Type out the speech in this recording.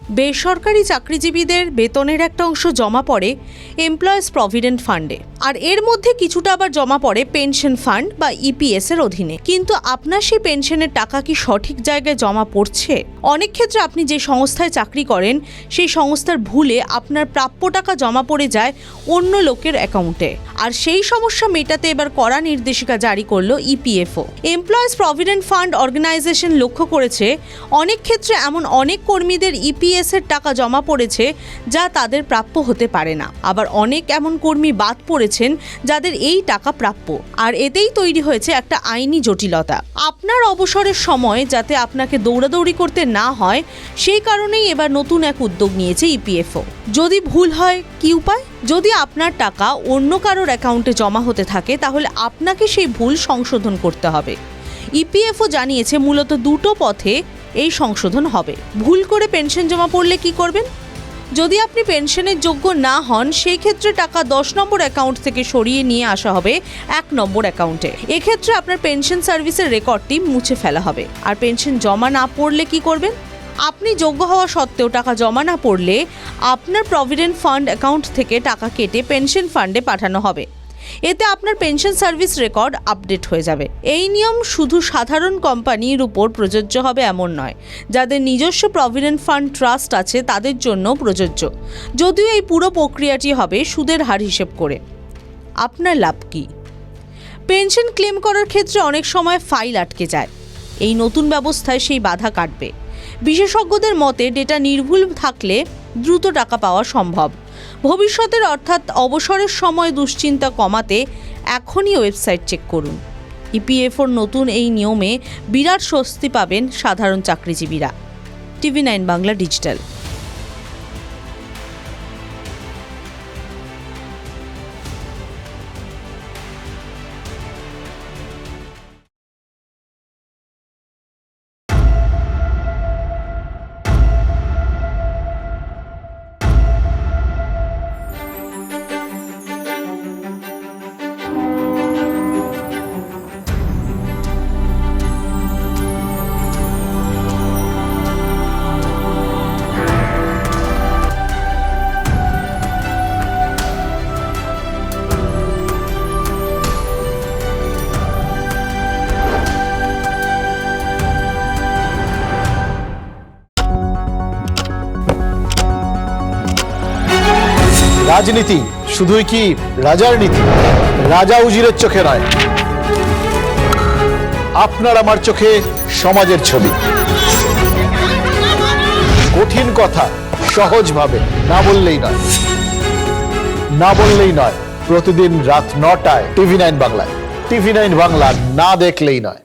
বেসরকারি চাকরিজীবীদের বেতনের একটা অংশ জমা পড়ে এমপ্লয়িজ প্রভিডেন্ট ফান্ডে, আর এর মধ্যে কিছুটা আবার জমা পড়ে পেনশন ফান্ড বা ইপিএস এর অধীনে। কিন্তু আপনার সেই পেনশনের টাকা কি সঠিক জায়গায় জমা পড়ছে? অনেক ক্ষেত্রে আপনি যে সংস্থায় চাকরি করেন সেই সংস্থার ভুলে আপনার প্রাপ্য টাকা জমা পড়ে যায় অন্য লোকের অ্যাকাউন্টে, আর সেই সমস্যা মেটাতে এবার কড়া নির্দেশিকা জারি করলো EPFO. Employees provident fund organisation লক্ষ্য করেছে অনেক ক্ষেত্রে এমন অনেক কর্মীদের ইপিএস এর টাকা জমা পড়েছে যা তাদের প্রাপ্য হতে পারে না। আবার অনেক এমন কর্মী বাদ পড়েছেন যাদের এই টাকা প্রাপ্য, আর এতেই তৈরি হয়েছে একটা আইনি জটিলতা। আপনার অবসরের সময় যাতে আপনাকে দৌড়াদৌড়ি করতে না হয় সেই কারণেই এবার নতুন এক উদ্যোগ নিয়েছে ইপিএফও। যদি ভুল হয় কি উপায়? যদি আপনার টাকা অন্য কারোর অ্যাকাউন্টে জমা হতে থাকে তাহলে আপনাকে সেই ভুল সংশোধন করতে হবে। ইপিএফও জানিয়েছে মূলত দুটো পথে এই সংশোধন হবে। ভুল করে পেনশন জমা পড়লে কি করবেন? যদি আপনি পেনশনের যোগ্য না হন সেই ক্ষেত্রে টাকা 10 নম্বর অ্যাকাউন্ট থেকে সরিয়ে নিয়ে আসা হবে 1 নম্বর অ্যাকাউন্টে। এক্ষেত্রে আপনার পেনশন সার্ভিসের রেকর্ডটি মুছে ফেলা হবে। আর পেনশন জমা না পড়লে কি করবেন? আপনি যোগ্য হওয়া সত্ত্বেও টাকা জমা না পড়লে আপনার প্রভিডেন্ট ফান্ড অ্যাকাউন্ট থেকে টাকা কেটে পেনশন ফান্ডে পাঠানো হবে। এতে আপনার পেনশন সার্ভিস রেকর্ড আপডেট হয়ে যাবে। এই নিয়ম শুধু সাধারণ কোম্পানির উপর প্রযোজ্য হবে এমন নয়, যাদের নিজস্ব প্রভিডেন্ট ফান্ড ট্রাস্ট আছে তাদের জন্য প্রযোজ্য। যদিও এই পুরো প্রক্রিয়াটি হবে সুদের হার হিসেব করে। আপনার লাভ কি? পেনশন ক্লেম করার ক্ষেত্রে অনেক সময় ফাইল আটকে যায়। এই নতুন ব্যবস্থায় সেই বাধা কাটবে। বিশেষজ্ঞদের মতে ডেটা নির্ভুল থাকলে দ্রুত টাকা পাওয়া সম্ভব। ভবিষ্যতের অর্থাৎ অবসরের সময় দুশ্চিন্তা কমাতে এখনই ওয়েবসাইট চেক করুন। ইপিএফওর নতুন এই নিয়মে বিরাট স্বস্তি পাবেন সাধারণ চাকরিজীবীরা। TV9 Bangla digital. রাজনীতি শুধুই কি রাজার নীতি? রাজা উজিরের চোখে নয়, আপনার আমার চোখে সমাজের ছবি। কঠিন কথা সহজভাবে না বললেই নয়, না বললেই নয়। প্রতিদিন রাত 9টায় TV9 বাংলায়। TV9 বাংলা না দেখলেই নয়।